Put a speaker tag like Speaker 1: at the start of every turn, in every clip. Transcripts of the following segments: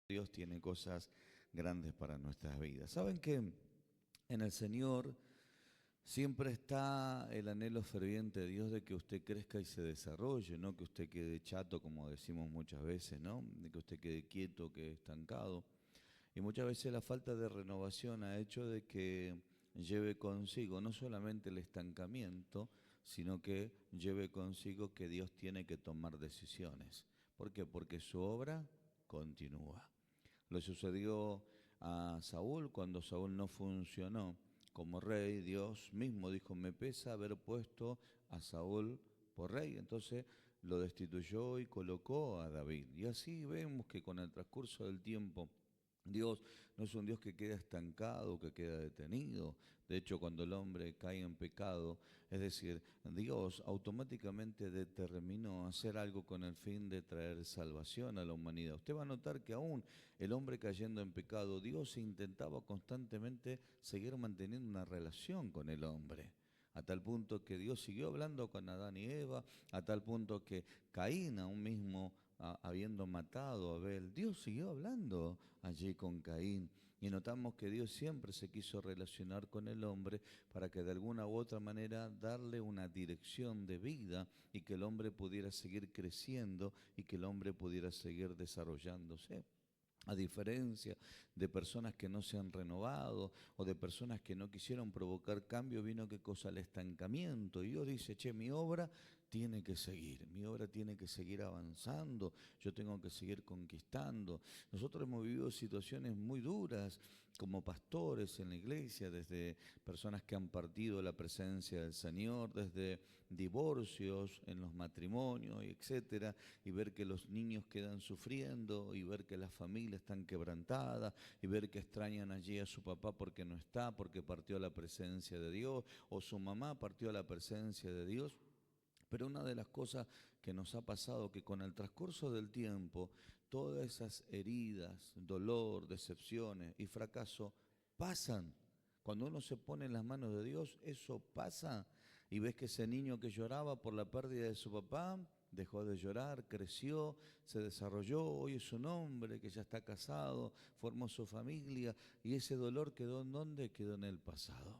Speaker 1: Dios tiene cosas grandes para nuestras vidas. Saben que en el Señor siempre está el anhelo ferviente de Dios de que usted crezca y se desarrolle, no que usted quede chato, como decimos muchas veces, ¿no? De que usted quede quieto, quede estancado. Y muchas veces la falta de renovación ha hecho de que lleve consigo no solamente el estancamiento, sino que lleve consigo que Dios tiene que tomar decisiones. ¿Por qué? Porque su obra continúa. Le sucedió a Saúl cuando Saúl no funcionó como rey. Dios mismo dijo, me pesa haber puesto a Saúl por rey. Entonces lo destituyó y colocó a David. Y así vemos que con el transcurso del tiempo, Dios no es un Dios que queda estancado, que queda detenido. De hecho, cuando el hombre cae en pecado, es decir, Dios automáticamente determinó hacer algo con el fin de traer salvación a la humanidad. Usted va a notar que aún el hombre cayendo en pecado, Dios intentaba constantemente seguir manteniendo una relación con el hombre. A tal punto que Dios siguió hablando con Adán y Eva, a tal punto que Caín aún mismo habiendo matado a Abel, Dios siguió hablando allí con Caín. Y notamos que Dios siempre se quiso relacionar con el hombre para que de alguna u otra manera darle una dirección de vida y que el hombre pudiera seguir creciendo y que el hombre pudiera seguir desarrollándose. A diferencia de personas que no se han renovado o de personas que no quisieron provocar cambio, vino qué cosa, el estancamiento. Y Dios dice, che, mi obra tiene que seguir avanzando, yo tengo que seguir conquistando. Nosotros hemos vivido situaciones muy duras como pastores en la iglesia, desde personas que han partido la presencia del Señor, desde divorcios en los matrimonios, etcétera, y ver que los niños quedan sufriendo, y ver que las familias están quebrantadas, y ver que extrañan allí a su papá porque no está, porque partió a la presencia de Dios, o su mamá partió a la presencia de Dios. Pero una de las cosas que nos ha pasado, que con el transcurso del tiempo, todas esas heridas, dolor, decepciones y fracaso pasan. Cuando uno se pone en las manos de Dios, eso pasa. Y ves que ese niño que lloraba por la pérdida de su papá, dejó de llorar, creció, se desarrolló, hoy es un hombre que ya está casado, formó su familia, y ese dolor quedó en dónde, quedó en el pasado.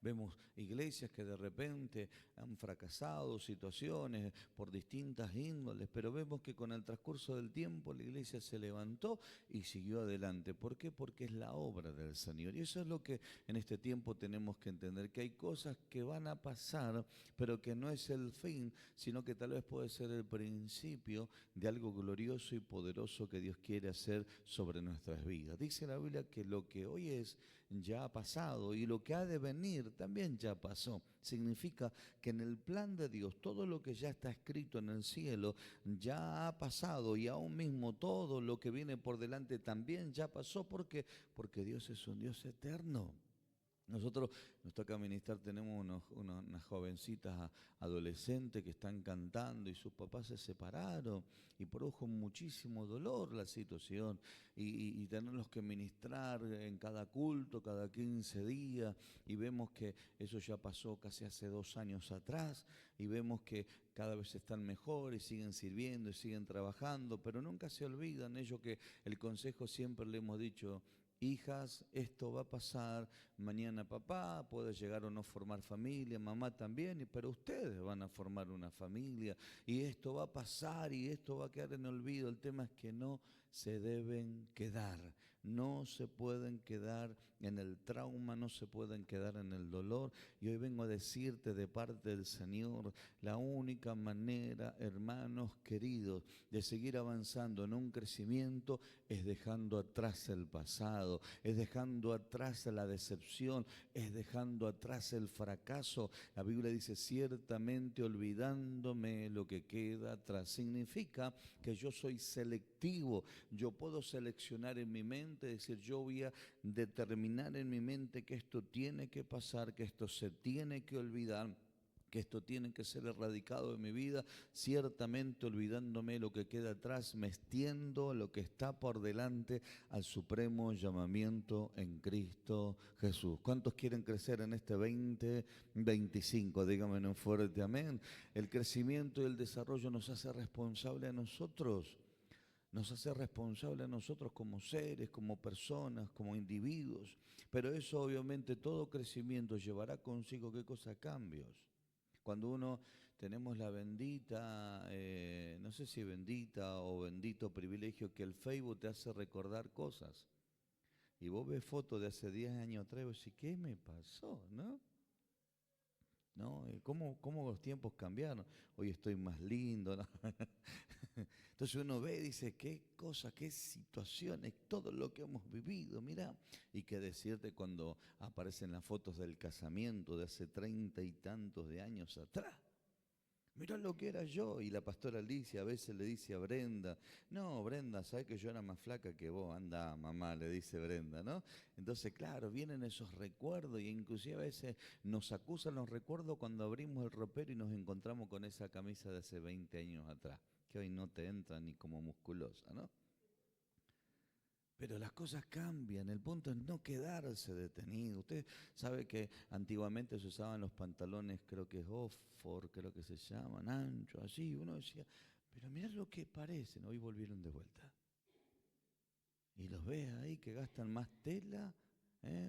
Speaker 1: Vemos iglesias que de repente han fracasado, situaciones por distintas índoles, pero vemos que con el transcurso del tiempo la iglesia se levantó y siguió adelante. ¿Por qué? Porque es la obra del Señor. Y eso es lo que en este tiempo tenemos que entender, que hay cosas que van a pasar, pero que no es el fin, sino que tal vez puede ser el principio de algo glorioso y poderoso que Dios quiere hacer sobre nuestras vidas. Dice la Biblia que lo que hoy es ya ha pasado y lo que ha de venir también ya pasó. Significa que en el plan de Dios todo lo que ya está escrito en el cielo ya ha pasado, y aún mismo todo lo que viene por delante también ya pasó. ¿Por qué? Porque Dios es un Dios eterno. Nosotros nos toca ministrar, tenemos unas jovencitas adolescentes que están cantando y sus papás se separaron y produjo muchísimo dolor la situación, y tenerlos que ministrar en cada culto, cada 15 días, y vemos que eso ya pasó casi hace 2 años atrás, y vemos que cada vez están mejor y siguen sirviendo y siguen trabajando, pero nunca se olvidan ellos que el consejo siempre le hemos dicho: hijas, esto va a pasar, mañana papá puede llegar o no formar familia, mamá también, pero ustedes van a formar una familia, y esto va a pasar y esto va a quedar en olvido. El tema es que no se deben quedar, no se pueden quedar en el trauma, no se pueden quedar en el dolor. Y hoy vengo a decirte de parte del Señor, la única manera, hermanos queridos, de seguir avanzando en un crecimiento es dejando atrás el pasado, es dejando atrás la decepción, es dejando atrás el fracaso. La Biblia dice: ciertamente olvidándome lo que queda atrás. Significa que yo soy selectivo, yo puedo seleccionar en mi mente, decir, yo voy a determinar en mi mente que esto tiene que pasar, que esto se tiene que olvidar, que esto tiene que ser erradicado de mi vida. Ciertamente olvidándome lo que queda atrás, me extiendo lo que está por delante al supremo llamamiento en Cristo Jesús. ¿Cuántos quieren crecer en este 2025? Díganme en un fuerte amén. El crecimiento y el desarrollo nos hace responsable a nosotros. nos hace responsables a nosotros como seres, como personas, como individuos. Pero eso obviamente, todo crecimiento llevará consigo, ¿qué cosa? Cambios. Cuando uno tenemos la bendita, no sé si bendita o bendito privilegio que el Facebook te hace recordar cosas. Y vos ves fotos de hace 10 años atrás y vos decís, ¿qué me pasó? ¿No? ¿No? ¿Cómo los tiempos cambiaron? Hoy estoy más lindo, ¿no? Entonces uno ve y dice, qué cosas, qué situaciones, todo lo que hemos vivido, mira. Y qué decirte cuando aparecen las fotos del casamiento de hace 30 y tantos de años atrás. Mirá lo que era yo. Y la pastora Alicia a veces le dice a Brenda, no, Brenda, sabes que yo era más flaca que vos. Anda, mamá, le dice Brenda, ¿no? Entonces, claro, vienen esos recuerdos y inclusive a veces nos acusan los recuerdos cuando abrimos el ropero y nos encontramos con esa camisa de hace 20 años atrás, que hoy no te entra ni como musculosa, ¿no? Pero las cosas cambian, el punto es no quedarse detenido. Usted sabe que antiguamente se usaban los pantalones, creo que es Oxford, creo que se llaman, anchos, así. Uno decía, pero mirá lo que parecen, hoy volvieron de vuelta. Y los ves ahí que gastan más tela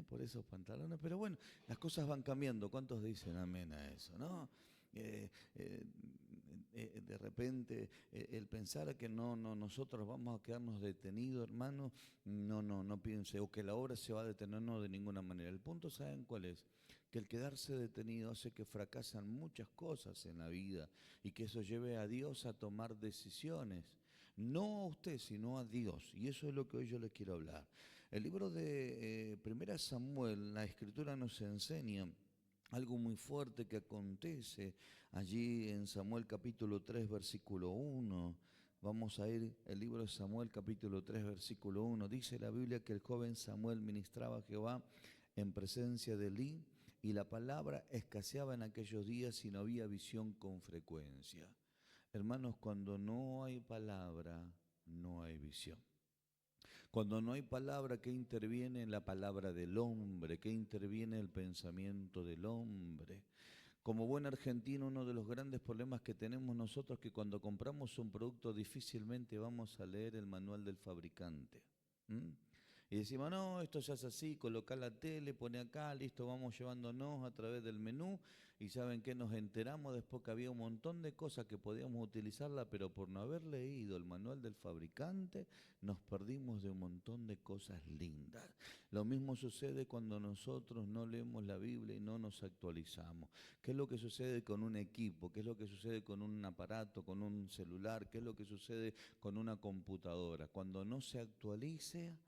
Speaker 1: por esos pantalones. Pero bueno, las cosas van cambiando. ¿Cuántos dicen amén a eso, no? Eh, eh, de repente el pensar que no, nosotros vamos a quedarnos detenidos, hermano, no piense, o que la obra se va a detener, no, de ninguna manera. El punto, ¿saben cuál es? Que el quedarse detenido hace que fracasan muchas cosas en la vida y que eso lleve a Dios a tomar decisiones. No a usted, sino a Dios. Y eso es lo que hoy yo les quiero hablar. El libro de 1 Samuel, la Escritura nos enseña algo muy fuerte que acontece allí en Samuel capítulo 3, versículo 1. Vamos a ir, el libro de Samuel capítulo 3, versículo 1. Dice la Biblia que el joven Samuel ministraba a Jehová en presencia de Elí y la palabra escaseaba en aquellos días y no había visión con frecuencia. Hermanos, cuando no hay palabra, no hay visión. Cuando no hay palabra que interviene en la palabra del hombre, que interviene el pensamiento del hombre. Como buen argentino, uno de los grandes problemas que tenemos nosotros es que cuando compramos un producto difícilmente vamos a leer el manual del fabricante. ¿Mm? Y decimos, no, esto se hace así, coloca la tele, pone acá, listo, vamos llevándonos a través del menú. Y ¿saben qué? Nos enteramos después que había un montón de cosas que podíamos utilizarla, pero por no haber leído el manual del fabricante, nos perdimos de un montón de cosas lindas. Lo mismo sucede cuando nosotros no leemos la Biblia y no nos actualizamos. ¿Qué es lo que sucede con un equipo? ¿Qué es lo que sucede con un aparato, con un celular? ¿Qué es lo que sucede con una computadora? Cuando no se actualice,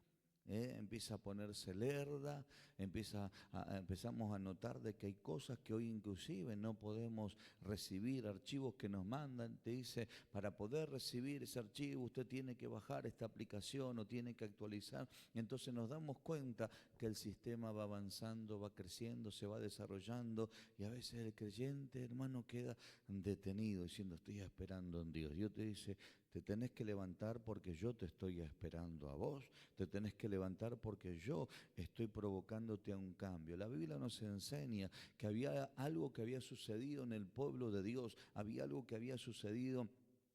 Speaker 1: empieza a ponerse lerda, empezamos a notar de que hay cosas que hoy inclusive no podemos recibir, archivos que nos mandan, te dice, para poder recibir ese archivo usted tiene que bajar esta aplicación o tiene que actualizar. Entonces nos damos cuenta que el sistema va avanzando, va creciendo, se va desarrollando y a veces el creyente, hermano, queda detenido diciendo, estoy esperando en Dios. Dios te dice, te tenés que levantar porque yo te estoy esperando a vos. Te tenés que levantar porque yo estoy provocándote a un cambio. La Biblia nos enseña que había algo que había sucedido en el pueblo de Dios. Había algo que había sucedido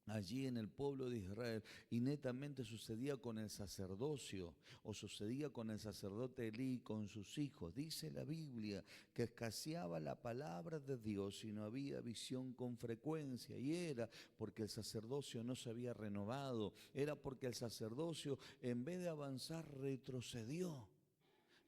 Speaker 1: allí en el pueblo de Israel y netamente sucedía con el sacerdocio o sucedía con el sacerdote Elí con sus hijos. Dice la Biblia que escaseaba la palabra de Dios y no había visión con frecuencia, y era porque el sacerdocio no se había renovado, era porque el sacerdocio en vez de avanzar retrocedió.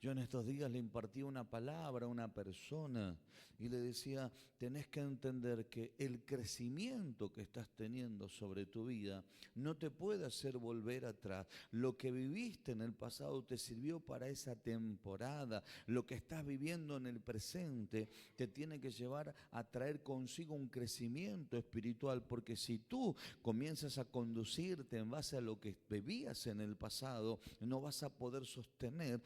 Speaker 1: Yo en estos días le impartí una palabra a una persona y le decía, tenés que entender que el crecimiento que estás teniendo sobre tu vida no te puede hacer volver atrás. Lo que viviste en el pasado te sirvió para esa temporada. Lo que estás viviendo en el presente te tiene que llevar a traer consigo un crecimiento espiritual, porque si tú comienzas a conducirte en base a lo que vivías en el pasado, no vas a poder sostener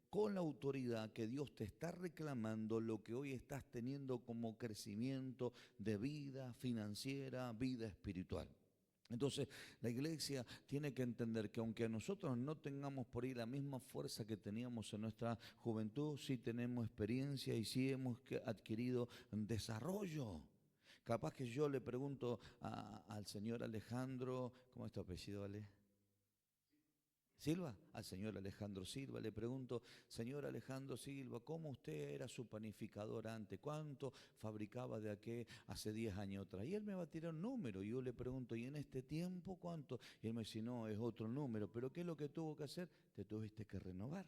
Speaker 1: con la autoridad que Dios te está reclamando lo que hoy estás teniendo como crecimiento de vida financiera, vida espiritual. Entonces, la iglesia tiene que entender que aunque nosotros no tengamos por ahí la misma fuerza que teníamos en nuestra juventud, sí tenemos experiencia y sí hemos adquirido desarrollo. Capaz que yo le pregunto al señor Alejandro, ¿cómo es tu apellido, Ale? Silva, al señor Alejandro Silva, le pregunto, señor Alejandro Silva, ¿cómo usted era su panificador antes? ¿Cuánto fabricaba de aquel hace 10 años atrás? Y él me va a tirar un número, y yo le pregunto, ¿y en este tiempo cuánto? Y él me dice, no, es otro número, pero ¿qué es lo que tuvo que hacer? Te tuviste que renovar.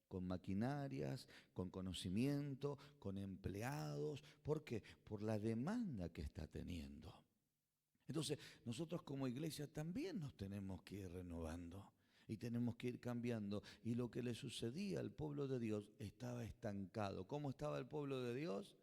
Speaker 1: Con maquinarias, con conocimiento, con empleados. ¿Por qué? Por la demanda que está teniendo. Entonces, nosotros como iglesia también nos tenemos que ir renovando y tenemos que ir cambiando. Y lo que le sucedía al pueblo de Dios estaba estancado. ¿Cómo estaba el pueblo de Dios?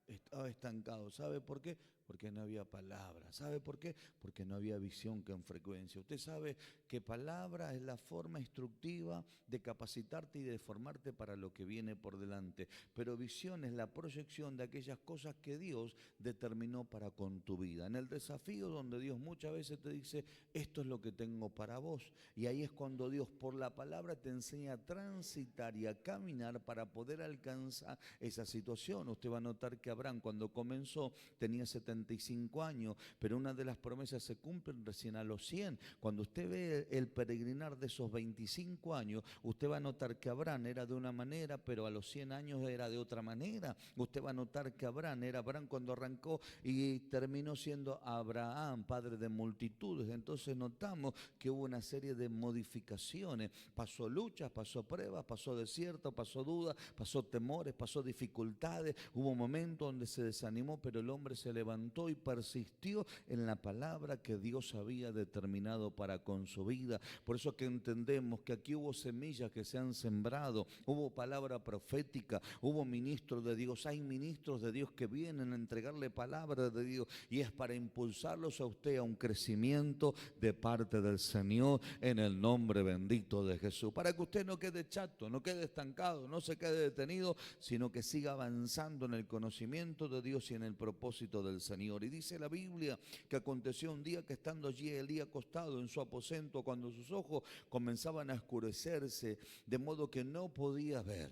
Speaker 1: Estaba estancado. ¿Sabe por qué? Porque no había palabra. ¿Sabe por qué? Porque no había visión con frecuencia. Usted sabe que palabra es la forma instructiva de capacitarte y de formarte para lo que viene por delante. Pero visión es la proyección de aquellas cosas que Dios determinó para con tu vida. En el desafío donde Dios muchas veces te dice, esto es lo que tengo para vos. Y ahí es cuando Dios por la palabra te enseña a transitar y a caminar para poder alcanzar esa situación. Usted va a notar que Abraham cuando comenzó tenía 75 años, pero una de las promesas se cumplen recién a los 100. Cuando usted ve el peregrinar de esos 25 años, usted va a notar que Abraham era de una manera, pero a los 100 años era de otra manera. Usted va a notar que Abraham era Abraham cuando arrancó y terminó siendo Abraham, padre de multitudes. Entonces notamos que hubo una serie de modificaciones. Pasó luchas, pasó pruebas, pasó desierto, pasó dudas, pasó temores, pasó dificultades. Hubo momentos donde se desanimó, pero el hombre se levantó y persistió en la palabra que Dios había determinado para con su vida. Por eso que entendemos que aquí hubo semillas que se han sembrado, hubo palabra profética, hubo ministros de Dios, hay ministros de Dios que vienen a entregarle palabra de Dios y es para impulsarlos a usted a un crecimiento de parte del Señor en el nombre bendito de Jesús, para que usted no quede chato, no quede estancado, no se quede detenido, sino que siga avanzando en el conocimiento de Dios y en el propósito del Señor. Y dice la Biblia que aconteció un día que estando allí Elí acostado en su aposento, cuando sus ojos comenzaban a oscurecerse, de modo que no podía ver.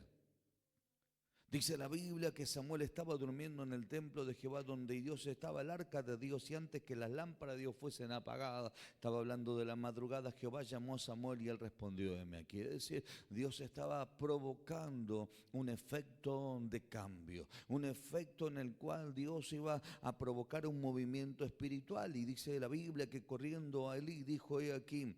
Speaker 1: Dice la Biblia que Samuel estaba durmiendo en el templo de Jehová donde Dios estaba, el arca de Dios, y antes que las lámparas de Dios fuesen apagadas, estaba hablando de la madrugada, Jehová llamó a Samuel y él respondió, heme aquí. Es decir, Dios estaba provocando un efecto de cambio, un efecto en el cual Dios iba a provocar un movimiento espiritual. Y dice la Biblia que corriendo a Elí dijo, he aquí,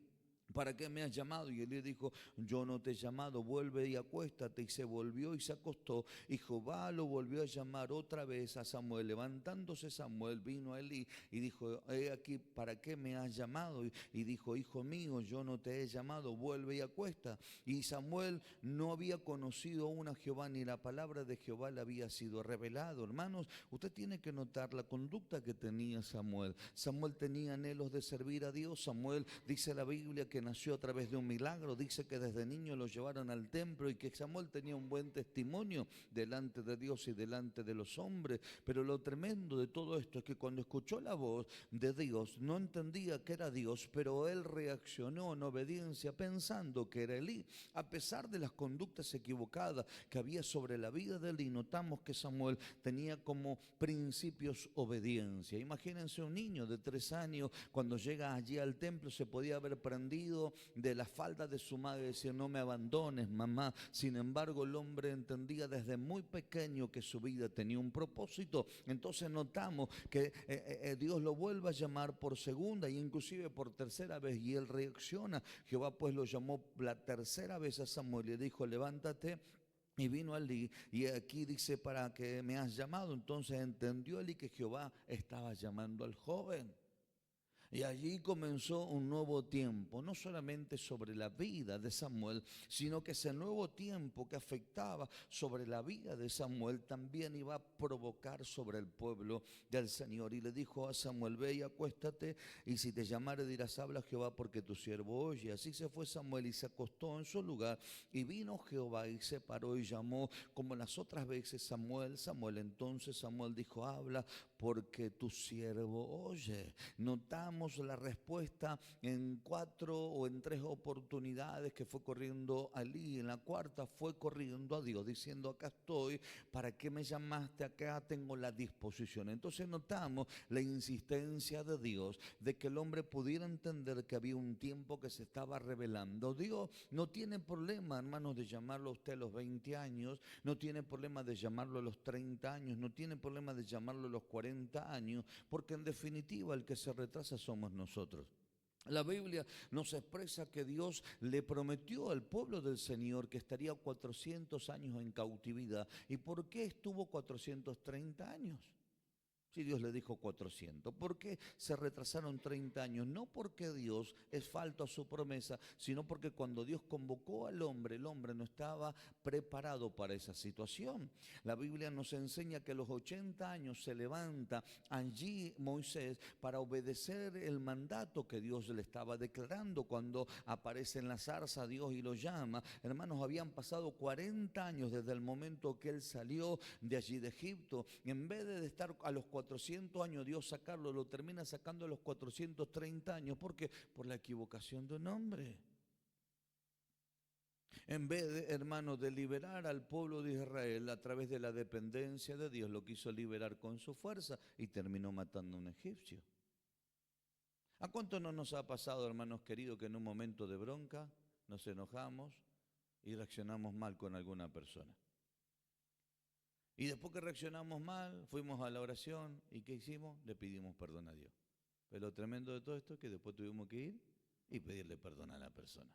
Speaker 1: ¿para qué me has llamado? Y él le dijo, yo no te he llamado, vuelve y acuéstate. Y se volvió y se acostó. Y Jehová lo volvió a llamar otra vez a Samuel. Levantándose Samuel, vino a Elí y dijo, he aquí, ¿para qué me has llamado? Y dijo, hijo mío, yo no te he llamado, vuelve y acuesta. Y Samuel no había conocido aún a Jehová, ni la palabra de Jehová le había sido revelado. Hermanos, usted tiene que notar la conducta que tenía Samuel. Samuel tenía anhelos de servir a Dios. Samuel, dice la Biblia, que nació a través de un milagro. Dice que desde niño lo llevaron al templo y que Samuel tenía un buen testimonio delante de Dios y delante de los hombres. Pero lo tremendo de todo esto es que cuando escuchó la voz de Dios no entendía que era Dios, pero él reaccionó en obediencia pensando que era Elí. A pesar de las conductas equivocadas que había sobre la vida de Elí, notamos que Samuel tenía como principios obediencia. Imagínense un niño de 3 años cuando llega allí al templo, se podía haber prendido de la falda de su madre y decir, no me abandones, mamá. Sin embargo, el hombre entendía desde muy pequeño que su vida tenía un propósito. Entonces notamos que Dios lo vuelve a llamar por segunda e inclusive por tercera vez y él reacciona. Jehová pues lo llamó la tercera vez a Samuel y le dijo, levántate. Y vino Elí, y aquí dice, para que me has llamado. Entonces entendió Elí que Jehová estaba llamando al joven. Y allí comenzó un nuevo tiempo, no solamente sobre la vida de Samuel, sino que ese nuevo tiempo que afectaba sobre la vida de Samuel también iba a provocar sobre el pueblo del Señor. Y le dijo a Samuel, ve y acuéstate, y si te llamare dirás, habla Jehová, porque tu siervo oye. Así se fue Samuel y se acostó en su lugar, y vino Jehová y se paró y llamó como las otras veces, Samuel, Samuel. Entonces Samuel dijo, habla, porque tu siervo oye. Notamos encontramos la respuesta en 4 o en 3 oportunidades que fue corriendo a Elí. En la cuarta fue corriendo a Dios diciendo: acá estoy, ¿para qué me llamaste? Acá tengo la disposición. Entonces notamos la insistencia de Dios de que el hombre pudiera entender que había un tiempo que se estaba revelando. Dios no tiene problema, hermanos, de llamarlo a usted a los 20 años, no tiene problema de llamarlo a los 30 años, no tiene problema de llamarlo a los 40 años, porque en definitiva el que se retrasa somos nosotros. La Biblia nos expresa que Dios le prometió al pueblo del Señor que estaría 400 años en cautividad. ¿Y por qué estuvo 430 años? Si Dios le dijo 400, ¿por qué se retrasaron 30 años? No porque Dios es falto a su promesa, sino porque cuando Dios convocó al hombre, el hombre no estaba preparado para esa situación. La Biblia nos enseña que a los 80 años se levanta allí Moisés para obedecer el mandato que Dios le estaba declarando. Cuando aparece en la zarza Dios y lo llama, hermanos, habían pasado 40 años desde el momento que él salió de allí de Egipto. En vez de estar a los 400 años Dios sacarlo, lo termina sacando a los 430 años. ¿Por qué? Por la equivocación de un hombre. En vez de, hermanos, de liberar al pueblo de Israel a través de la dependencia de Dios, lo quiso liberar con su fuerza y terminó matando a un egipcio. ¿A cuánto no nos ha pasado, hermanos queridos, que en un momento de bronca nos enojamos y reaccionamos mal con alguna persona? Y después que reaccionamos mal, fuimos a la oración y ¿qué hicimos? Le pedimos perdón a Dios. Pero lo tremendo de todo esto es que después tuvimos que ir y pedirle perdón a la persona.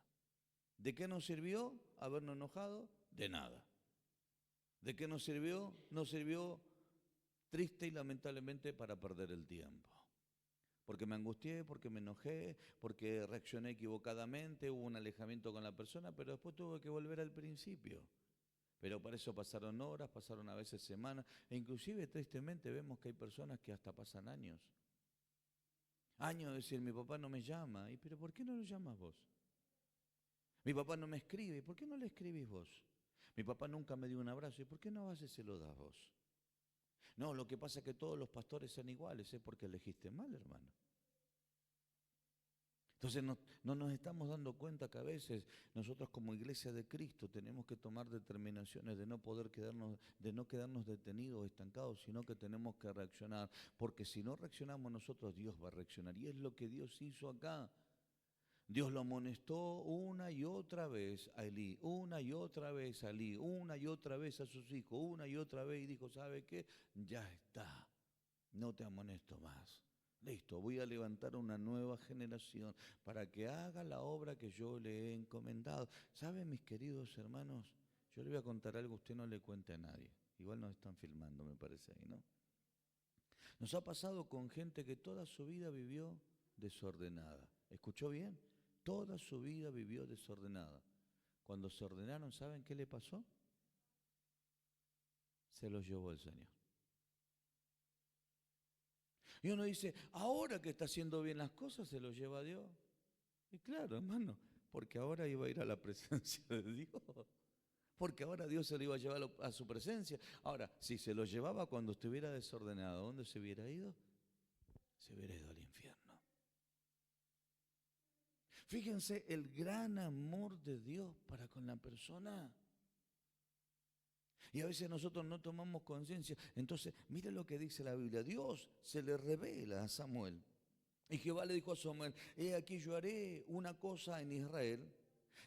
Speaker 1: ¿De qué nos sirvió habernos enojado? De nada. ¿De qué nos sirvió? Nos sirvió triste y lamentablemente para perder el tiempo. Porque me angustié, porque me enojé, porque reaccioné equivocadamente, hubo un alejamiento con la persona, pero después tuve que volver al principio. Pero para eso pasaron horas, pasaron a veces semanas, e inclusive tristemente vemos que hay personas que hasta pasan años. Años de decir: mi papá no me llama. ¿Y pero por qué no lo llamas vos? Mi papá no me escribe. ¿Por qué no le escribís vos? Mi papá nunca me dio un abrazo. ¿Y por qué no vas y se lo das vos? No, lo que pasa es que todos los pastores son iguales, es porque elegiste mal, hermano. Entonces no nos estamos dando cuenta que a veces nosotros como iglesia de Cristo tenemos que tomar determinaciones de no poder quedarnos, de no quedarnos detenidos, estancados, sino que tenemos que reaccionar, porque si no reaccionamos nosotros, Dios va a reaccionar. Y es lo que Dios hizo acá. Dios lo amonestó una y otra vez a Elí, una y otra vez a Elí, una y otra vez a sus hijos, una y otra vez, y dijo: ¿sabe qué? Ya está, no te amonesto más. Listo, voy a levantar una nueva generación para que haga la obra que yo le he encomendado. ¿Saben, mis queridos hermanos? Yo le voy a contar algo, usted no le cuente a nadie. Igual nos están filmando, me parece ahí, ¿no? Nos ha pasado con gente que toda su vida vivió desordenada. ¿Escuchó bien? Toda su vida vivió desordenada. Cuando se ordenaron, ¿saben qué le pasó? Se los llevó el Señor. Y uno dice: ahora que está haciendo bien las cosas, se los lleva a Dios. Y claro, hermano, porque ahora iba a ir a la presencia de Dios. Porque ahora Dios se lo iba a llevar a su presencia. Ahora, si se lo llevaba cuando estuviera desordenado, ¿dónde se hubiera ido? Se hubiera ido al infierno. Fíjense el gran amor de Dios para con la persona. Y a veces nosotros no tomamos conciencia. Entonces, mire lo que dice la Biblia. Dios se le revela a Samuel. Y Jehová le dijo a Samuel: he aquí yo haré una cosa en Israel,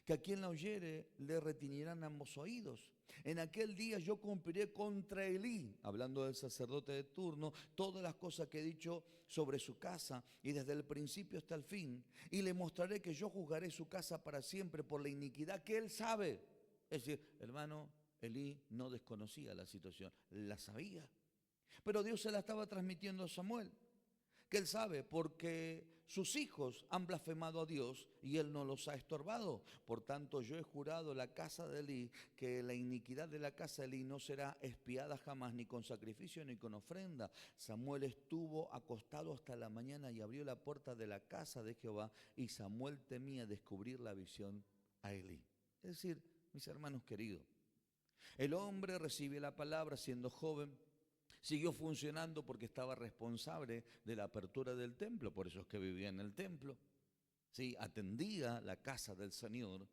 Speaker 1: que a quien la oyere le retiñirán ambos oídos. En aquel día yo cumpliré contra Elí, hablando del sacerdote de turno, todas las cosas que he dicho sobre su casa, y desde el principio hasta el fin. Y le mostraré que yo juzgaré su casa para siempre por la iniquidad que él sabe. Es decir, hermano, Elí no desconocía la situación, la sabía. Pero Dios se la estaba transmitiendo a Samuel, que él sabe porque sus hijos han blasfemado a Dios y él no los ha estorbado. Por tanto, yo he jurado la casa de Elí que la iniquidad de la casa de Elí no será expiada jamás, ni con sacrificio ni con ofrenda. Samuel estuvo acostado hasta la mañana y abrió la puerta de la casa de Jehová, y Samuel temía descubrir la visión a Elí. Es decir, mis hermanos queridos, el hombre recibe la palabra siendo joven, Siguió funcionando porque estaba responsable de la apertura del templo, por eso es que vivía en el templo. Sí, atendía la casa del Señor,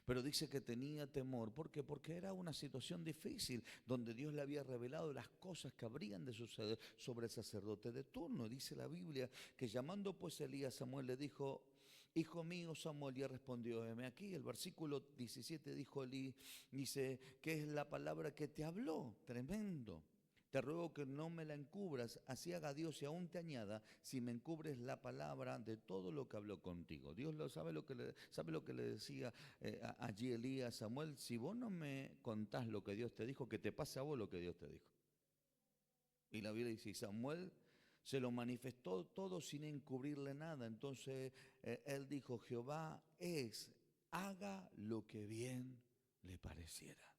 Speaker 1: pero dice que tenía temor. ¿Por qué? Porque era una situación difícil, donde Dios le había revelado las cosas que habrían de suceder sobre el sacerdote de turno. Dice la Biblia que llamando pues Elías, Samuel le dijo: hijo mío Samuel. Y él respondió: heme aquí. El versículo 17 dijo Elí, dice: ¿qué es la palabra que te habló? Tremendo. Te ruego que no me la encubras, así haga Dios y aún te añada, si me encubres la palabra de todo lo que habló contigo. Dios sabe lo que le decía allí Elías a Samuel: si vos no me contás lo que Dios te dijo, que te pase a vos lo que Dios te dijo. Y la Biblia dice: y Samuel se lo manifestó todo sin encubrirle nada. Entonces él dijo: Jehová es, haga lo que bien le pareciera.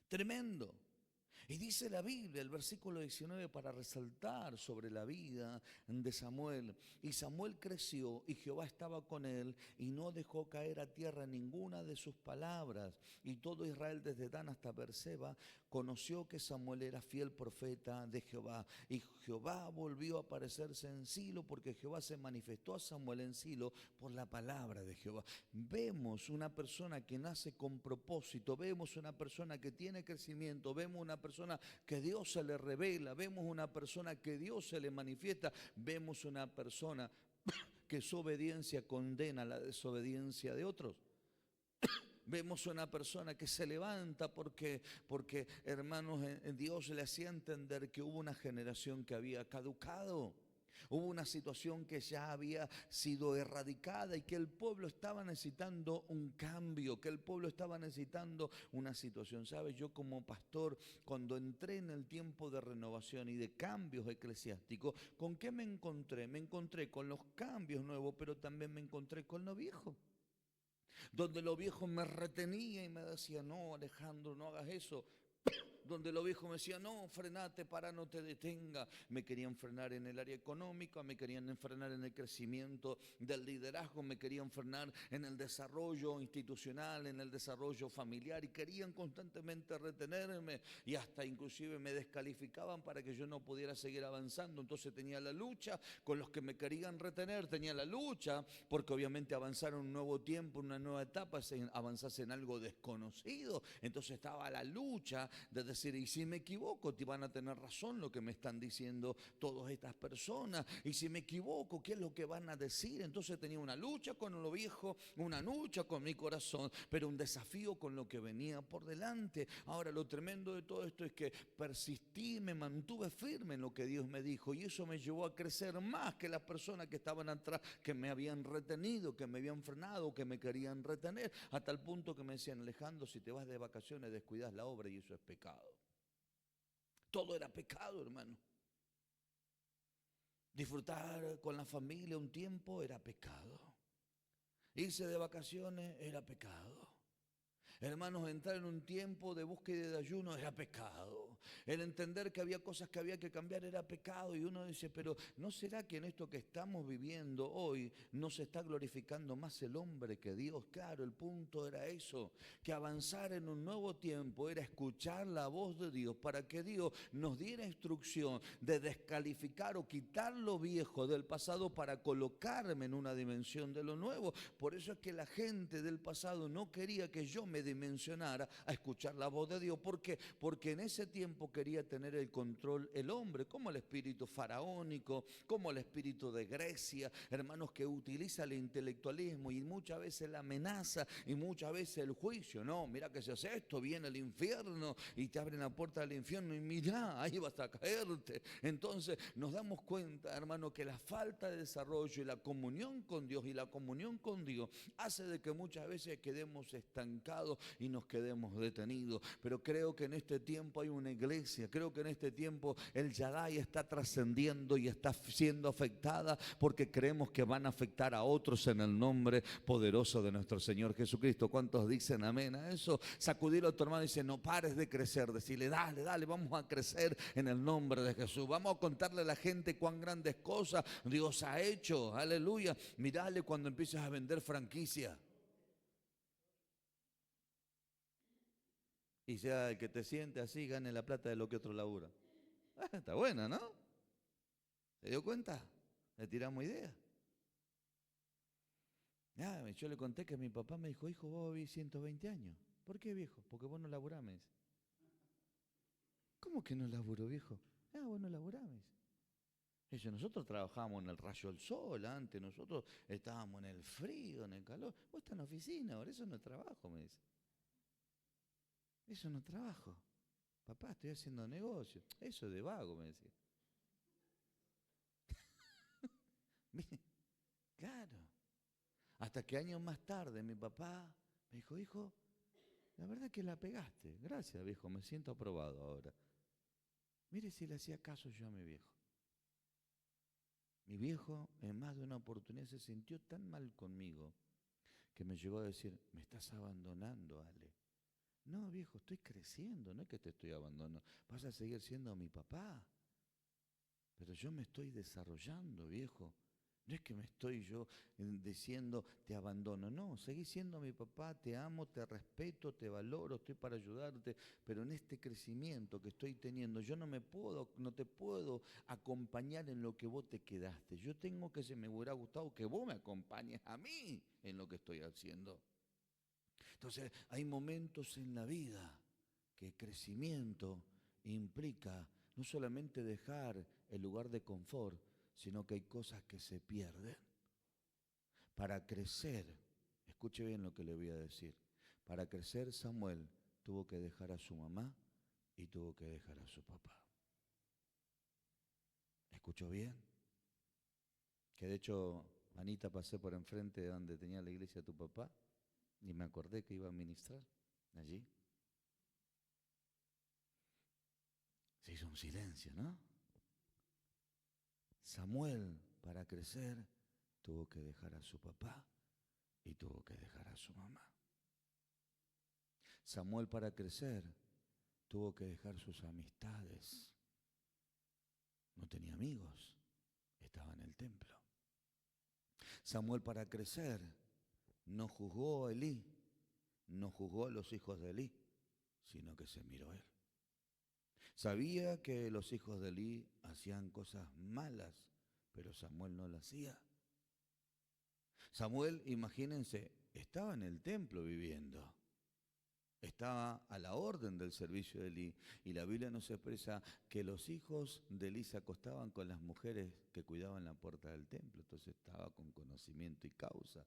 Speaker 1: Tremendo. Y dice la Biblia, el versículo 19, para resaltar sobre la vida de Samuel: y Samuel creció y Jehová estaba con él y no dejó caer a tierra ninguna de sus palabras. Y todo Israel desde Dan hasta Beerseba conoció que Samuel era fiel profeta de Jehová. Y Jehová volvió a aparecerse en Silo, porque Jehová se manifestó a Samuel en Silo por la palabra de Jehová. Vemos una persona que nace con propósito, vemos una persona que tiene crecimiento, vemos una persona que Dios se le revela, vemos una persona que Dios se le manifiesta, vemos una persona que su obediencia condena la desobediencia de otros. Vemos una persona que se levanta porque hermanos, Dios le hacía entender que hubo una generación que había caducado. Hubo una situación que ya había sido erradicada y que el pueblo estaba necesitando un cambio, que el pueblo estaba necesitando una situación. ¿Sabes? Yo como pastor, cuando entré en el tiempo de renovación y de cambios eclesiásticos, ¿con qué me encontré? Me encontré con los cambios nuevos, pero también me encontré con lo viejo. Donde lo viejo me retenía y me decía: no, Alejandro, no hagas eso. Donde los viejos me decían: no, frenate, para, no te detenga. Me querían frenar en el área económica, me querían frenar en el crecimiento del liderazgo, me querían frenar en el desarrollo institucional, en el desarrollo familiar, y querían constantemente retenerme, y hasta inclusive me descalificaban para que yo no pudiera seguir avanzando. Entonces tenía la lucha con los que me querían retener, tenía la lucha porque obviamente avanzar en un nuevo tiempo, una nueva etapa, avanzarse en algo desconocido. Entonces estaba la lucha de decir: y si me equivoco, te van a tener razón lo que me están diciendo todas estas personas. Y si me equivoco, ¿qué es lo que van a decir? Entonces tenía una lucha con lo viejo, una lucha con mi corazón, pero un desafío con lo que venía por delante. Ahora, lo tremendo de todo esto es que persistí, me mantuve firme en lo que Dios me dijo, y eso me llevó a crecer más que las personas que estaban atrás, que me habían retenido, que me habían frenado, que me querían retener, a tal punto que me decían: Alejandro, si te vas de vacaciones descuidas la obra, y eso es pecado. Todo era pecado, hermano. Disfrutar con la familia un tiempo era pecado. Irse de vacaciones era pecado. Hermanos, entrar en un tiempo de búsqueda y de ayuno era pecado. El entender que había cosas que había que cambiar era pecado. Y uno dice: pero ¿no será que en esto que estamos viviendo hoy no se está glorificando más el hombre que Dios? Claro, el punto era eso, que avanzar en un nuevo tiempo era escuchar la voz de Dios, para que Dios nos diera instrucción de descalificar o quitar lo viejo del pasado para colocarme en una dimensión de lo nuevo. Por eso es que la gente del pasado no quería que yo me dimensionara a escuchar la voz de Dios. ¿Por qué? Porque en ese tiempo quería tener el control el hombre, como el espíritu faraónico, como el espíritu de Grecia, hermanos, que utiliza el intelectualismo y muchas veces la amenaza y muchas veces el juicio. No, mira que si haces esto viene el infierno, y te abren la puerta del infierno y mira, ahí vas a caerte. Entonces nos damos cuenta, hermano, que la falta de desarrollo y la comunión con Dios y la comunión con Dios hace de que muchas veces quedemos estancados y nos quedemos detenidos. Pero creo que en este tiempo hay una iglesia, creo que en este tiempo el Shaddai está trascendiendo y está siendo afectada, porque creemos que van a afectar a otros en el nombre poderoso de nuestro Señor Jesucristo. ¿Cuántos dicen amén a eso? Sacudirlo a tu hermano y dice: no pares de crecer. Decirle: dale, dale, vamos a crecer en el nombre de Jesús. Vamos a contarle a la gente cuán grandes cosas Dios ha hecho. Aleluya. Mirale cuando empieces a vender franquicia. Y sea el que te siente así, gane la plata de lo que otro labura. Está buena, ¿no? ¿Se dio cuenta? Le tiramos idea. Yo le conté que mi papá me dijo, hijo, vos vivís 120 años. ¿Por qué, viejo? Porque vos no laburás, me dice. ¿Cómo que no laburo, viejo? Vos no laburás, me dice. Dice, nosotros trabajábamos en el rayo del sol antes, nosotros estábamos en el frío, en el calor. Vos estás en la oficina, ahora eso no es trabajo, me dice. Eso no es trabajo. Papá, estoy haciendo negocio. Eso es de vago, me decía. Claro. Hasta que años más tarde mi papá me dijo, hijo, la verdad que la pegaste. Gracias, viejo, me siento aprobado ahora. Mire si le hacía caso yo a mi viejo. Mi viejo en más de una oportunidad se sintió tan mal conmigo que me llegó a decir, me estás abandonando, Ale. No, viejo, estoy creciendo, no es que te estoy abandonando. Vas a seguir siendo mi papá. Pero yo me estoy desarrollando, viejo. No es que me estoy yo diciendo te abandono. No, seguí siendo mi papá, te amo, te respeto, te valoro, estoy para ayudarte. Pero en este crecimiento que estoy teniendo, yo no te puedo acompañar en lo que vos te quedaste. Yo tengo que, se me hubiera gustado que vos me acompañes a mí en lo que estoy haciendo. Entonces, hay momentos en la vida que el crecimiento implica no solamente dejar el lugar de confort, sino que hay cosas que se pierden. Para crecer, escuche bien lo que le voy a decir, para crecer Samuel tuvo que dejar a su mamá y tuvo que dejar a su papá. ¿Escuchó bien? Que de hecho, Anita, pasé por enfrente de donde tenía la iglesia tu papá y me acordé que iba a ministrar allí. Se hizo un silencio, ¿no? Samuel, para crecer, tuvo que dejar a su papá y tuvo que dejar a su mamá. Samuel, para crecer, tuvo que dejar sus amistades. No tenía amigos, estaba en el templo. Samuel, para crecer, no juzgó a Elí, no juzgó a los hijos de Elí, sino que se miró él. Sabía que los hijos de Elí hacían cosas malas, pero Samuel no las hacía. Samuel, imagínense, estaba en el templo viviendo. Estaba a la orden del servicio de Elí. Y la Biblia nos expresa que los hijos de Elí se acostaban con las mujeres que cuidaban la puerta del templo. Entonces estaba con conocimiento y causa.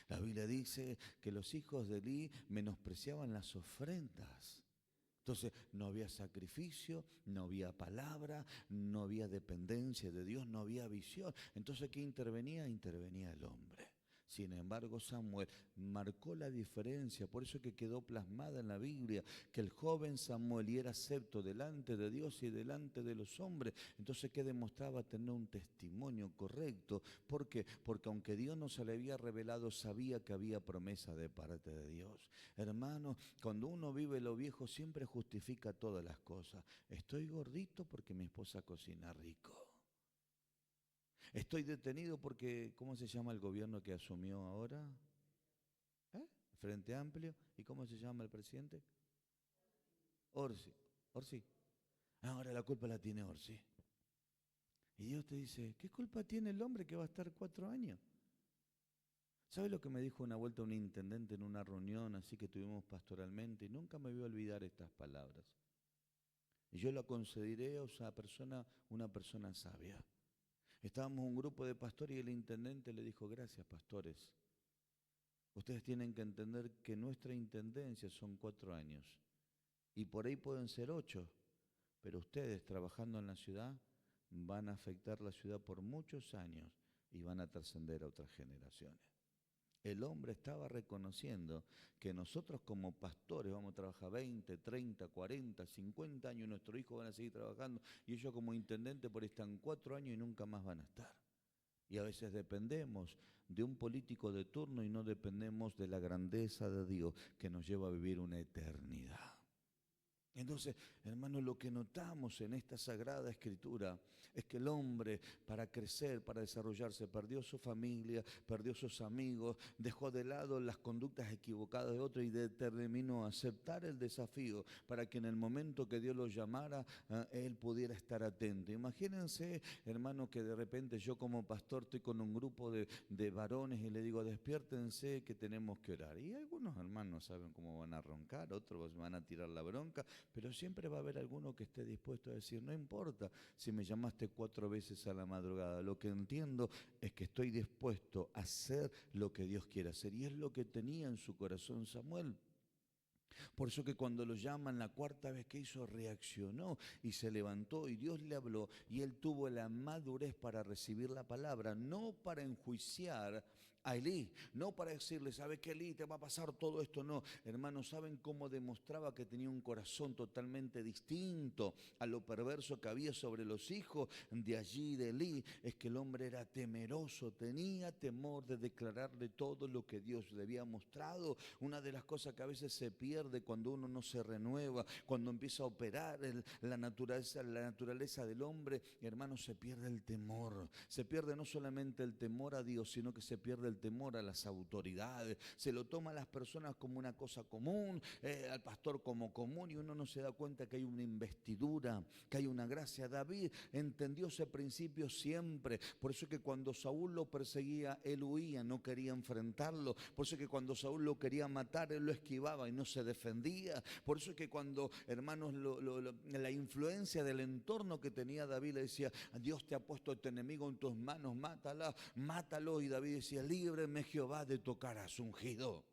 Speaker 1: La Biblia dice que los hijos de Elí menospreciaban las ofrendas. Entonces no había sacrificio, no había palabra, no había dependencia de Dios, no había visión. Entonces, ¿qué intervenía? Intervenía el hombre. Sin embargo, Samuel marcó la diferencia, por eso que quedó plasmada en la Biblia, que el joven Samuel era acepto delante de Dios y delante de los hombres. Entonces, ¿qué demostraba? Tener un testimonio correcto. ¿Por qué? Porque aunque Dios no se le había revelado, sabía que había promesa de parte de Dios. Hermano, cuando uno vive lo viejo, siempre justifica todas las cosas. Estoy gordito porque mi esposa cocina rico. Estoy detenido porque, ¿cómo se llama el gobierno que asumió ahora? Frente Amplio. ¿Y cómo se llama el presidente? Orsi. Orsi. Ahora la culpa la tiene Orsi. Y Dios te dice, ¿qué culpa tiene el hombre que va a estar 4 años? ¿Sabe lo que me dijo una vuelta un intendente en una reunión así que tuvimos pastoralmente? Y nunca me voy a olvidar estas palabras. Y yo la consideré a esa persona una persona sabia. Estábamos un grupo de pastores y el intendente le dijo, gracias pastores, ustedes tienen que entender que nuestra intendencia son 4 años y por ahí pueden ser 8, pero ustedes trabajando en la ciudad van a afectar la ciudad por muchos años y van a trascender a otras generaciones. El hombre estaba reconociendo que nosotros como pastores vamos a trabajar 20, 30, 40, 50 años, nuestros hijos van a seguir trabajando y ellos como intendente por ahí están 4 años y nunca más van a estar. Y a veces dependemos de un político de turno y no dependemos de la grandeza de Dios que nos lleva a vivir una eternidad. Entonces, hermanos, lo que notamos en esta Sagrada Escritura es que el hombre, para crecer, para desarrollarse, perdió su familia, perdió sus amigos, dejó de lado las conductas equivocadas de otros y determinó aceptar el desafío para que en el momento que Dios lo llamara, él pudiera estar atento. Imagínense, hermanos, que de repente yo como pastor estoy con un grupo de varones y le digo, despiértense que tenemos que orar. Y algunos hermanos saben cómo van a roncar, otros van a tirar la bronca, pero siempre va a haber alguno que esté dispuesto a decir, no importa si me llamaste 4 veces a la madrugada, lo que entiendo es que estoy dispuesto a hacer lo que Dios quiere hacer. Y es lo que tenía en su corazón Samuel. Por eso que cuando lo llaman la 4ª vez que hizo, reaccionó y se levantó y Dios le habló y él tuvo la madurez para recibir la palabra, no para enjuiciar a Elí, no para decirle, ¿sabes qué, Elí? Te va a pasar todo esto. No, hermanos, ¿saben cómo demostraba que tenía un corazón totalmente distinto a lo perverso que había sobre los hijos de allí, de Elí? Es que el hombre era temeroso, tenía temor de declararle todo lo que Dios le había mostrado. Una de las cosas que a veces se pierde cuando uno no se renueva, cuando empieza a operar la naturaleza del hombre, hermanos, se pierde el temor. Se pierde no solamente el temor a Dios, sino que se pierde el temor a las autoridades. Se lo toma a las personas como una cosa común, al pastor como común, y uno no se da cuenta que hay una investidura, que hay una gracia. David entendió ese principio siempre. Por eso que cuando Saúl lo perseguía, él huía, no quería enfrentarlo. Por eso que cuando Saúl lo quería matar, él lo esquivaba y no se defendía. Por eso que cuando, hermanos, la influencia del entorno que tenía David le decía, Dios te ha puesto a tu enemigo en tus manos, mátalo. Y David decía, líbreme Jehová de tocar a su ungido.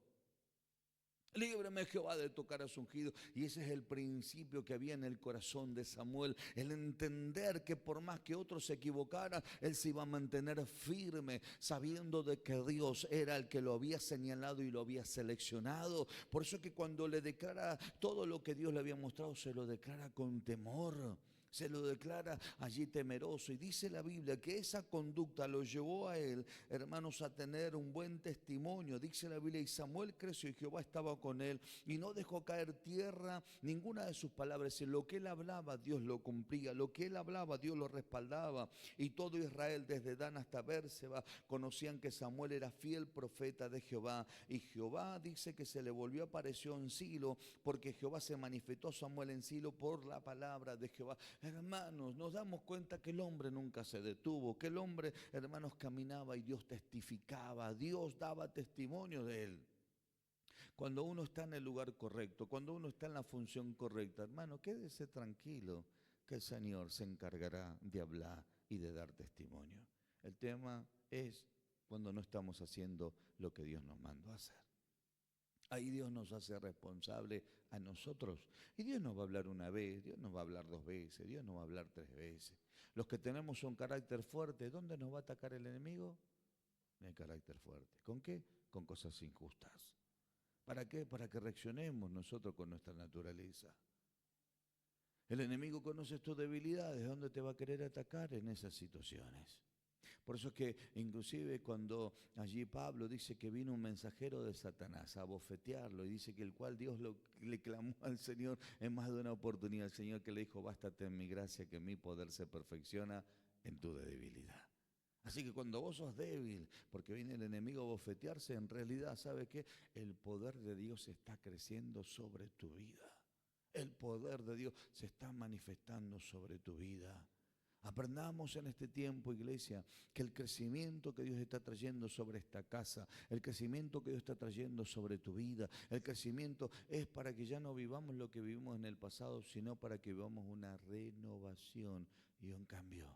Speaker 1: Líbreme Jehová de tocar a su ungido. Y ese es el principio que había en el corazón de Samuel, el entender que por más que otros se equivocaran, él se iba a mantener firme, sabiendo de que Dios era el que lo había señalado y lo había seleccionado. Por eso que cuando le declara todo lo que Dios le había mostrado, se lo declara con temor. Se lo declara allí temeroso. Y dice la Biblia que esa conducta lo llevó a él, hermanos, a tener un buen testimonio. Dice la Biblia, y Samuel creció y Jehová estaba con él y no dejó caer tierra ninguna de sus palabras. Y lo que él hablaba, Dios lo cumplía. Lo que él hablaba, Dios lo respaldaba. Y todo Israel, desde Dan hasta Bérseba, conocían que Samuel era fiel profeta de Jehová. Y Jehová dice que se le volvió, apareció en Silo, porque Jehová se manifestó a Samuel en Silo por la palabra de Jehová. Hermanos, nos damos cuenta que el hombre nunca se detuvo, que el hombre, hermanos, caminaba y Dios testificaba, Dios daba testimonio de él. Cuando uno está en el lugar correcto, cuando uno está en la función correcta, hermano, quédese tranquilo, que el Señor se encargará de hablar y de dar testimonio. El tema es cuando no estamos haciendo lo que Dios nos mandó a hacer. Ahí Dios nos hace responsable a nosotros. Y Dios nos va a hablar una vez, Dios nos va a hablar 2 veces, Dios nos va a hablar 3 veces. Los que tenemos un carácter fuerte, ¿dónde nos va a atacar el enemigo? En el carácter fuerte. ¿Con qué? Con cosas injustas. ¿Para qué? Para que reaccionemos nosotros con nuestra naturaleza. El enemigo conoce tus debilidades, ¿dónde te va a querer atacar? En esas situaciones. Por eso es que inclusive cuando allí Pablo dice que vino un mensajero de Satanás a bofetearlo y dice que el cual Dios le clamó al Señor en más de una oportunidad, el Señor que le dijo, bástate en mi gracia, que mi poder se perfecciona en tu debilidad. Así que cuando vos sos débil, porque viene el enemigo a bofetearse, en realidad, ¿sabe qué? El poder de Dios está creciendo sobre tu vida. El poder de Dios se está manifestando sobre tu vida. Aprendamos en este tiempo, iglesia, que el crecimiento que Dios está trayendo sobre esta casa, el crecimiento que Dios está trayendo sobre tu vida, el crecimiento es para que ya no vivamos lo que vivimos en el pasado, sino para que vivamos una renovación y un cambio.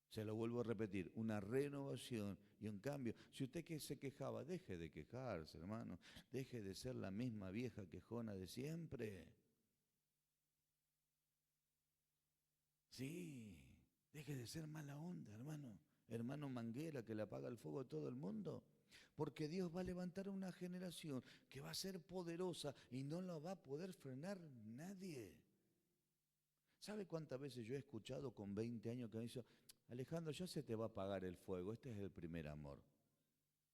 Speaker 1: Se lo vuelvo a repetir, una renovación y un cambio. Si usted que se quejaba, deje de quejarse, hermano, deje de ser la misma vieja quejona de siempre. Sí, deje de ser mala onda, hermano. Hermano manguera que le apaga el fuego a todo el mundo. Porque Dios va a levantar una generación que va a ser poderosa y no la va a poder frenar nadie. ¿Sabe cuántas veces yo he escuchado con 20 años que me dice, Alejandro, ya se te va a apagar el fuego, este es el primer amor?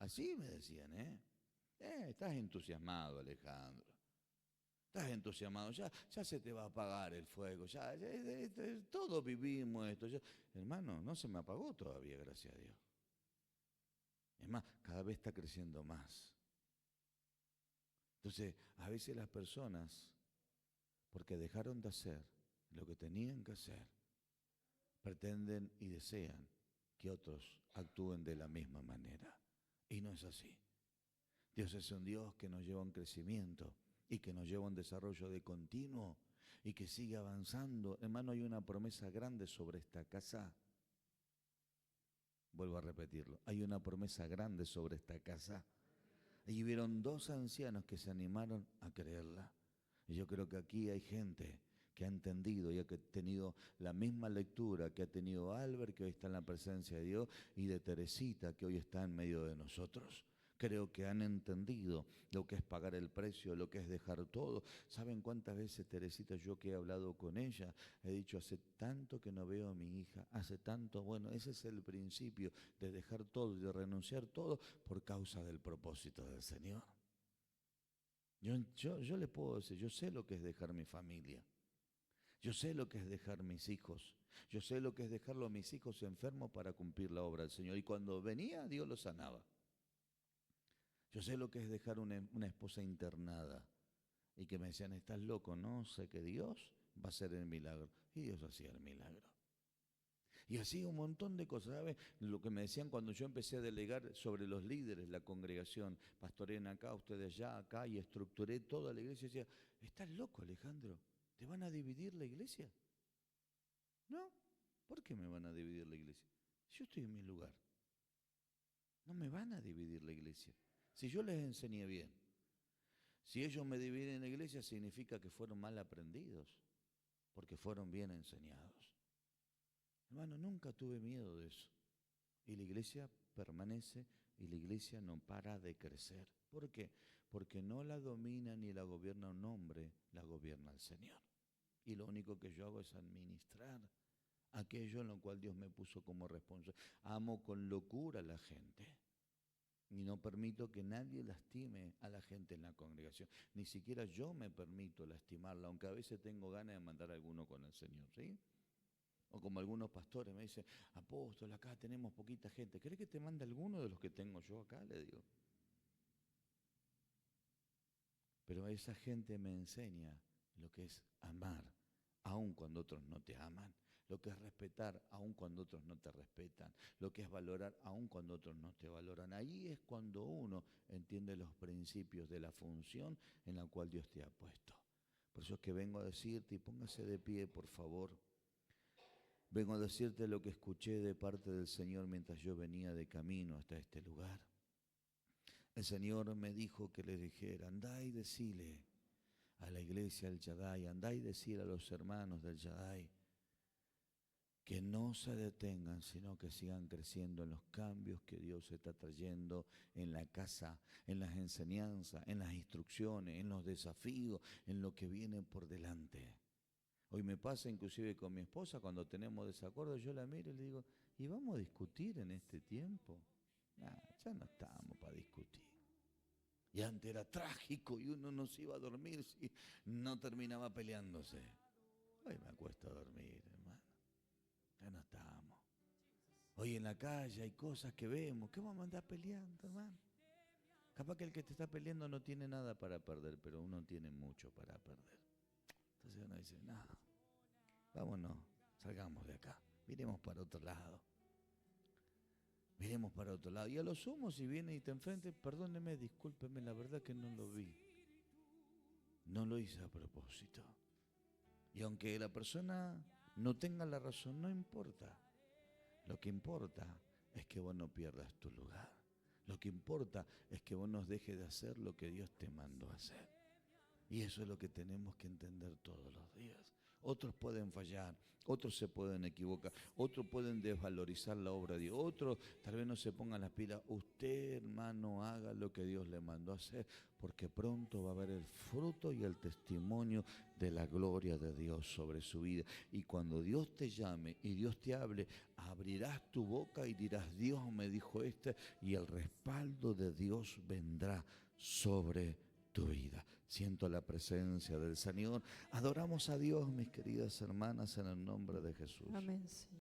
Speaker 1: Así me decían, estás entusiasmado, Alejandro. Estás entusiasmado, ya se te va a apagar el fuego, todos vivimos esto. Hermano, no se me apagó todavía, gracias a Dios. Es más, cada vez está creciendo más. Entonces, a veces las personas, porque dejaron de hacer lo que tenían que hacer, pretenden y desean que otros actúen de la misma manera. Y no es así. Dios es un Dios que nos lleva a un crecimiento y que nos lleva a un desarrollo de continuo y que sigue avanzando. Hermano, hay una promesa grande sobre esta casa. Vuelvo a repetirlo. Hay una promesa grande sobre esta casa. Y vieron 2 ancianos que se animaron a creerla. Y yo creo que aquí hay gente que ha entendido y ha tenido la misma lectura que ha tenido Albert, que hoy está en la presencia de Dios, y de Teresita, que hoy está en medio de nosotros. Creo que han entendido lo que es pagar el precio, lo que es dejar todo. ¿Saben cuántas veces, Teresita, yo que he hablado con ella, he dicho, hace tanto que no veo a mi hija, hace tanto, bueno, ese es el principio de dejar todo y de renunciar todo por causa del propósito del Señor. Yo le puedo decir, yo sé lo que es dejar mi familia. Yo sé lo que es dejar mis hijos. Yo sé lo que es dejarlo a mis hijos enfermos para cumplir la obra del Señor. Y cuando venía, Dios los sanaba. Yo sé lo que es dejar una esposa internada y que me decían, estás loco, no sé que Dios va a hacer el milagro. Y Dios hacía el milagro. Y así un montón de cosas, ¿sabes? Lo que me decían cuando yo empecé a delegar sobre los líderes, la congregación, pastorean acá, ustedes allá, acá, y estructuré toda la iglesia. Y decía, ¿estás loco, Alejandro? ¿Te van a dividir la iglesia? No, ¿por qué me van a dividir la iglesia? Yo estoy en mi lugar. No me van a dividir la iglesia. Si yo les enseñé bien, si ellos me dividen la iglesia, significa que fueron mal aprendidos, porque fueron bien enseñados. Hermano, nunca tuve miedo de eso. Y la iglesia permanece y la iglesia no para de crecer. ¿Por qué? Porque no la domina ni la gobierna un hombre, la gobierna el Señor. Y lo único que yo hago es administrar aquello en lo cual Dios me puso como responsable. Amo con locura a la gente. Y no permito que nadie lastime a la gente en la congregación. Ni siquiera yo me permito lastimarla, aunque a veces tengo ganas de mandar a alguno con el Señor, ¿sí? O como algunos pastores me dicen, apóstol, acá tenemos poquita gente. ¿Querés que te mande alguno de los que tengo yo acá? Le digo. Pero esa gente me enseña lo que es amar, aun cuando otros no te aman. Lo que es respetar, aun cuando otros no te respetan. Lo que es valorar, aun cuando otros no te valoran. Ahí es cuando uno entiende los principios de la función en la cual Dios te ha puesto. Por eso es que vengo a decirte, y póngase de pie, por favor. Vengo a decirte lo que escuché de parte del Señor mientras yo venía de camino hasta este lugar. El Señor me dijo que le dijera, andá y decile a la iglesia del Shaddai, andá y decile a los hermanos del Shaddai, que no se detengan, sino que sigan creciendo en los cambios que Dios está trayendo en la casa, en las enseñanzas, en las instrucciones, en los desafíos, en lo que viene por delante. Hoy me pasa inclusive con mi esposa, cuando tenemos desacuerdos, yo la miro y le digo, ¿y vamos a discutir en este tiempo? Nah, ya no estamos para discutir. Y antes era trágico y uno no se iba a dormir si no terminaba peleándose. Hoy me acuesto a dormir, hermano. Ya no estamos. Hoy en la calle hay cosas que vemos. ¿Qué vamos a andar peleando, hermano? Capaz que el que te está peleando no tiene nada para perder, pero uno tiene mucho para perder. Entonces uno dice, no, vámonos, salgamos de acá, miremos para otro lado. Miremos para otro lado. Y a lo sumo, si viene y te enfrente, perdóneme, discúlpeme, la verdad que no lo vi. No lo hice a propósito. Y aunque la persona no tenga la razón, no importa. Lo que importa es que vos no pierdas tu lugar. Lo que importa es que vos no dejes de hacer lo que Dios te mandó a hacer. Y eso es lo que tenemos que entender todos los días. Otros pueden fallar, otros se pueden equivocar, otros pueden desvalorizar la obra de Dios, otros tal vez no se pongan las pilas. Usted, hermano, haga lo que Dios le mandó a hacer, porque pronto va a haber el fruto y el testimonio de la gloria de Dios sobre su vida. Y cuando Dios te llame y Dios te hable, abrirás tu boca y dirás, Dios me dijo esto, y el respaldo de Dios vendrá sobre tu vida. Siento la presencia del Señor. Adoramos a Dios, mis queridas hermanas, en el nombre de Jesús.
Speaker 2: Amén, Señor.